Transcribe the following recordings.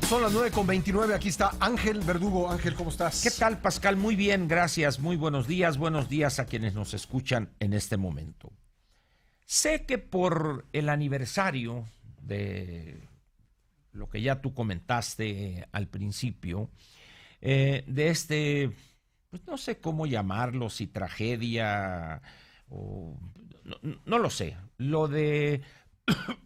Son las 9:29, aquí está Ángel Verdugo. Ángel, ¿cómo estás? ¿Qué tal, Pascal? Muy bien, gracias. Muy buenos días a quienes nos escuchan en este momento. Sé que por el aniversario de lo que ya tú comentaste al principio, de este, pues no sé cómo llamarlo, si tragedia o no lo sé, lo de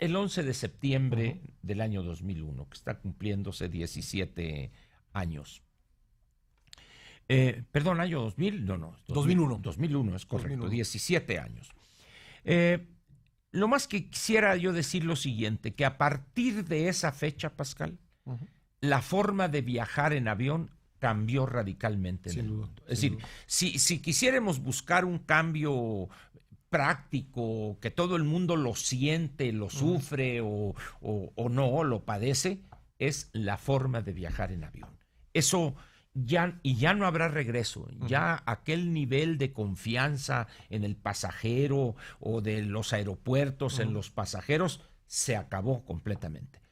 el 11 de septiembre del año 2001, que está cumpliéndose 17 años. Perdón, año 2000, no, 2001. 2001 es correcto, 2001. 17 años. Lo más que quisiera yo decir lo siguiente, que a partir de esa fecha, Pascal, la forma de viajar en avión cambió radicalmente en el mundo. Es decir, si quisiéramos buscar un cambio práctico, que todo el mundo lo siente, lo sufre o no, lo padece, es la forma de viajar en avión. Eso ya no habrá regreso. Ya aquel nivel de confianza en el pasajero o de los aeropuertos en los pasajeros se acabó completamente.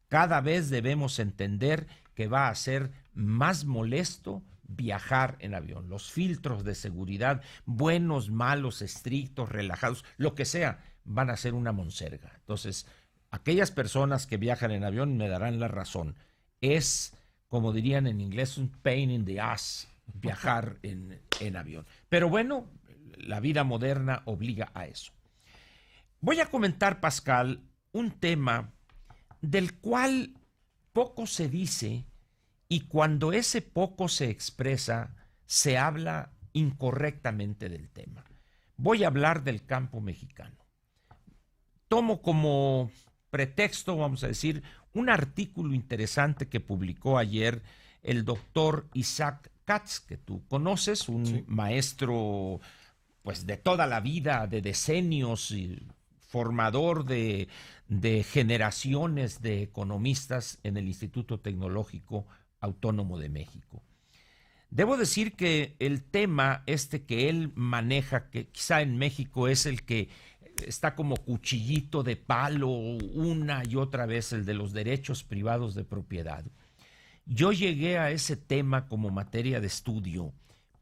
Cada vez debemos entender que va a ser más molesto viajar en avión. Los filtros de seguridad, buenos, malos, estrictos, relajados, lo que sea, van a ser una monserga. Entonces, aquellas personas que viajan en avión me darán la razón. Es, como dirían en inglés, un pain in the ass viajar en avión. Pero bueno, la vida moderna obliga a eso. Voy a comentar, Pascal, un tema del cual poco se dice, y cuando ese poco se expresa, se habla incorrectamente del tema. Voy a hablar del campo mexicano. Tomo como pretexto, vamos a decir, un artículo interesante que publicó ayer el doctor Isaac Katz, que tú conoces, un maestro pues de toda la vida, de decenios, y formador de generaciones de economistas en el Instituto Tecnológico Autónomo de México. Debo decir que el tema que él maneja, que quizá en México es el que está como cuchillito de palo una y otra vez, el de los derechos privados de propiedad. Yo llegué a ese tema como materia de estudio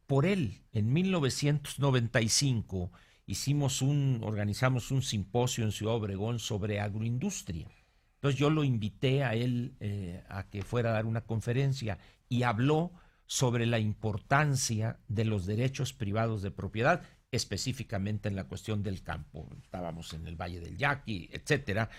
por él. En 1995 organizamos un simposio en Ciudad Obregón sobre agroindustria. Entonces yo lo invité a él a que fuera a dar una conferencia y habló sobre la importancia de los derechos privados de propiedad, específicamente en la cuestión del campo. Estábamos en el Valle del Yaqui, etcétera.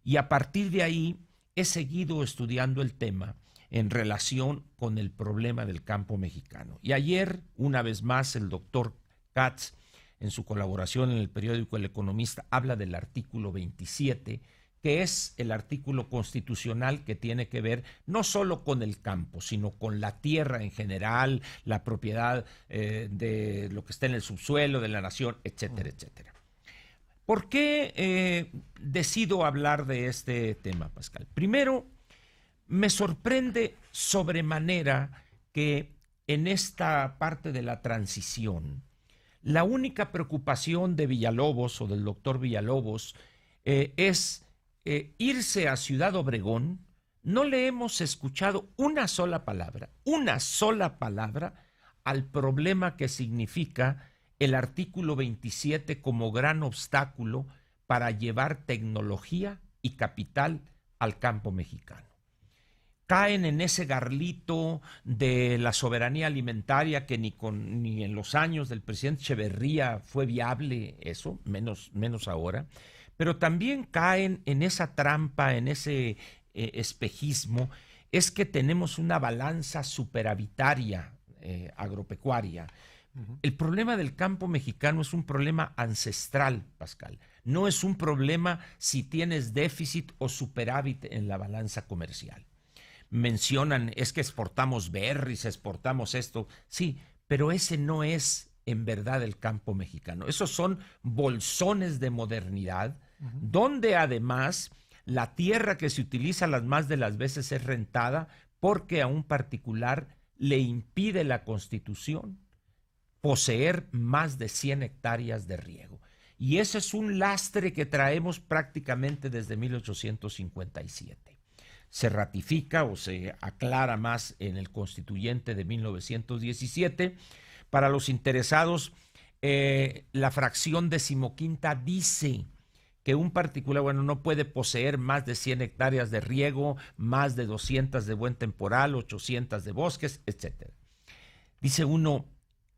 Y a partir de ahí he seguido estudiando el tema en relación con el problema del campo mexicano. Y ayer, una vez más, el doctor Katz, en su colaboración en el periódico El Economista, habla del artículo 27, que es el artículo constitucional que tiene que ver no solo con el campo, sino con la tierra en general, la propiedad de lo que está en el subsuelo de la nación, etcétera, etcétera. ¿Por qué decido hablar de este tema, Pascal? Primero, me sorprende sobremanera que en esta parte de la transición, la única preocupación de Villalobos o del doctor Villalobos es irse a Ciudad Obregón. No le hemos escuchado una sola palabra al problema que significa el artículo 27 como gran obstáculo para llevar tecnología y capital al campo mexicano. Caen en ese garlito de la soberanía alimentaria que ni en los años del presidente Echeverría fue viable eso, menos ahora. Pero también caen en esa trampa, en ese espejismo, es que tenemos una balanza superavitaria agropecuaria. El problema del campo mexicano es un problema ancestral, Pascal. No es un problema si tienes déficit o superávit en la balanza comercial. Mencionan, es que exportamos berries, exportamos esto. Sí, pero ese no es en verdad el campo mexicano. Esos son bolsones de modernidad, donde además la tierra que se utiliza las más de las veces es rentada porque a un particular le impide la Constitución poseer más de 100 hectáreas de riego. Y ese es un lastre que traemos prácticamente desde 1857. se ratifica o se aclara más en el Constituyente de 1917. Para los interesados, la fracción 15ª dice que un particular, no puede poseer más de 100 hectáreas de riego, más de 200 de buen temporal, 800 de bosques, etc. Dice uno,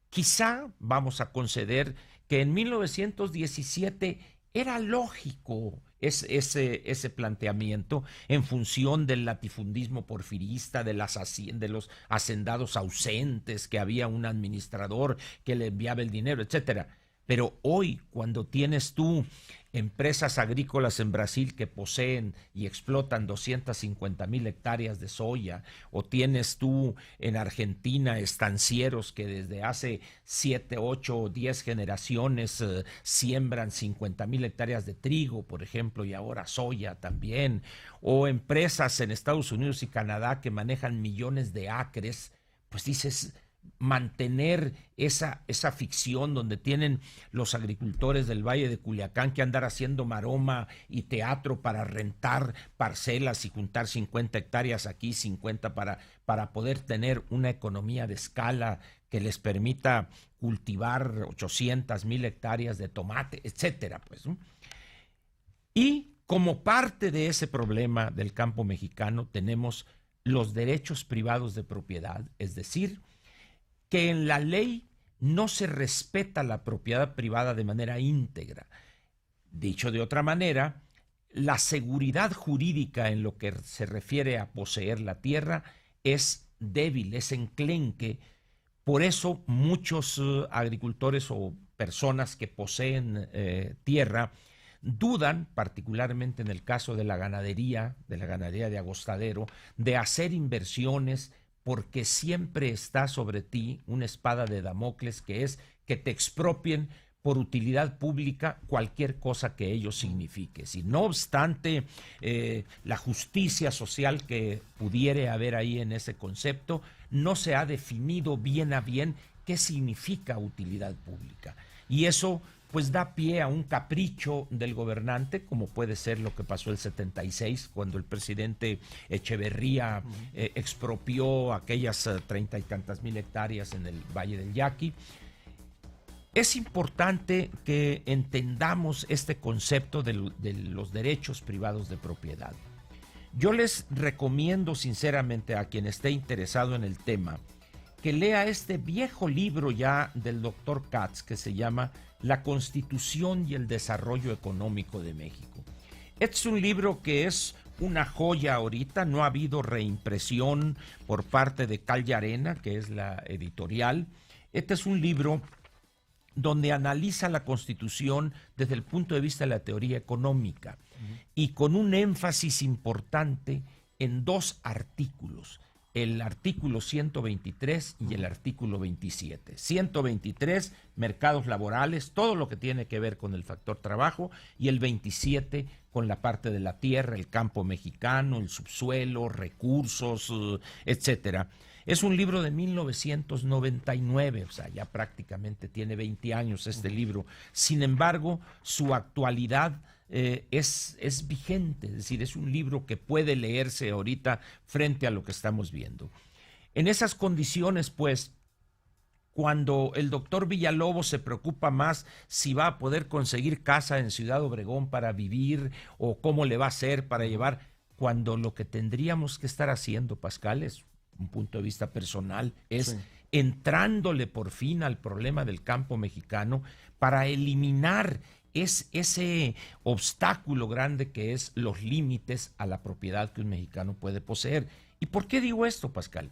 quizá vamos a conceder que en 1917 era lógico ese planteamiento en función del latifundismo porfirista, de los hacendados ausentes, que había un administrador que le enviaba el dinero, etcétera. Pero hoy, cuando tienes tú empresas agrícolas en Brasil que poseen y explotan 250,000 hectáreas de soya, o tienes tú en Argentina estancieros que desde hace 7, 8 o 10 generaciones siembran 50,000 hectáreas de trigo, por ejemplo, y ahora soya también, o empresas en Estados Unidos y Canadá que manejan millones de acres, pues dices, mantener esa ficción donde tienen los agricultores del Valle de Culiacán que andar haciendo maroma y teatro para rentar parcelas y juntar 50 hectáreas aquí, 50 para poder tener una economía de escala que les permita cultivar 800,000 hectáreas de tomate, etcétera, pues, ¿no? Y como parte de ese problema del campo mexicano tenemos los derechos privados de propiedad, es decir, que en la ley no se respeta la propiedad privada de manera íntegra. Dicho de otra manera, la seguridad jurídica en lo que se refiere a poseer la tierra es débil, es enclenque. Por eso muchos agricultores o personas que poseen tierra dudan, particularmente en el caso de la ganadería de agostadero, de hacer inversiones, porque siempre está sobre ti una espada de Damocles, que es que te expropien por utilidad pública cualquier cosa que ello signifique. Si no obstante la justicia social que pudiere haber ahí en ese concepto, no se ha definido bien a bien qué significa utilidad pública. Y eso pues da pie a un capricho del gobernante, como puede ser lo que pasó el 76, cuando el presidente Echeverría expropió aquellas 30 y tantas mil hectáreas en el Valle del Yaqui. Es importante que entendamos este concepto de los derechos privados de propiedad. Yo les recomiendo sinceramente a quien esté interesado en el tema que lea este viejo libro ya del doctor Katz que se llama La Constitución y el Desarrollo Económico de México. Este es un libro que es una joya ahorita, no ha habido reimpresión por parte de Cal y Arena, que es la editorial. Este es un libro donde analiza la Constitución desde el punto de vista de la teoría económica y con un énfasis importante en dos artículos, el artículo 123 y el artículo 27. 123, mercados laborales, todo lo que tiene que ver con el factor trabajo, y el 27 con la parte de la tierra, el campo mexicano, el subsuelo, recursos, etcétera. Es un libro de 1999, o sea, ya prácticamente tiene 20 años este libro. Sin embargo, su actualidad es vigente, es decir, es un libro que puede leerse ahorita frente a lo que estamos viendo. En esas condiciones, pues, cuando el doctor Villalobos se preocupa más si va a poder conseguir casa en Ciudad Obregón para vivir o cómo le va a hacer para llevar, cuando lo que tendríamos que estar haciendo, Pascal, es un punto de vista personal, es entrándole por fin al problema del campo mexicano para eliminar ese obstáculo grande que es los límites a la propiedad que un mexicano puede poseer. ¿Y por qué digo esto, Pascal?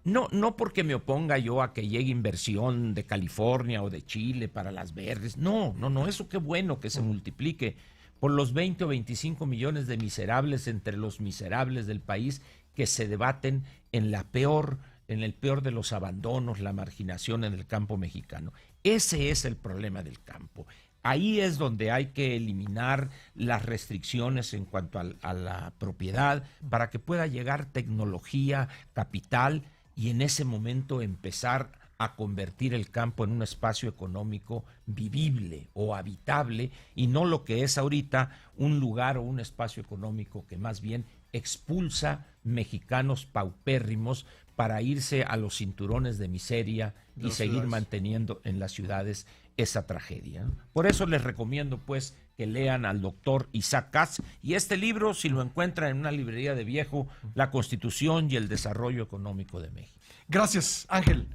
No porque me oponga yo a que llegue inversión de California o de Chile para las verdes. No, eso qué bueno que se multiplique por los 20 o 25 millones de miserables entre los miserables del país que se debaten en el peor de los abandonos, la marginación en el campo mexicano. Ese es el problema del campo. Ahí es donde hay que eliminar las restricciones en cuanto a la propiedad para que pueda llegar tecnología, capital, y en ese momento empezar a convertir el campo en un espacio económico vivible o habitable, y no lo que es ahorita un lugar o un espacio económico que más bien expulsa mexicanos paupérrimos para irse a los cinturones de miseria y seguir manteniendo en las ciudades esa tragedia, ¿no? Por eso les recomiendo pues que lean al doctor Isaac Katz, y este libro, si lo encuentran en una librería de viejo, La Constitución y el Desarrollo Económico de México. Gracias, Ángel.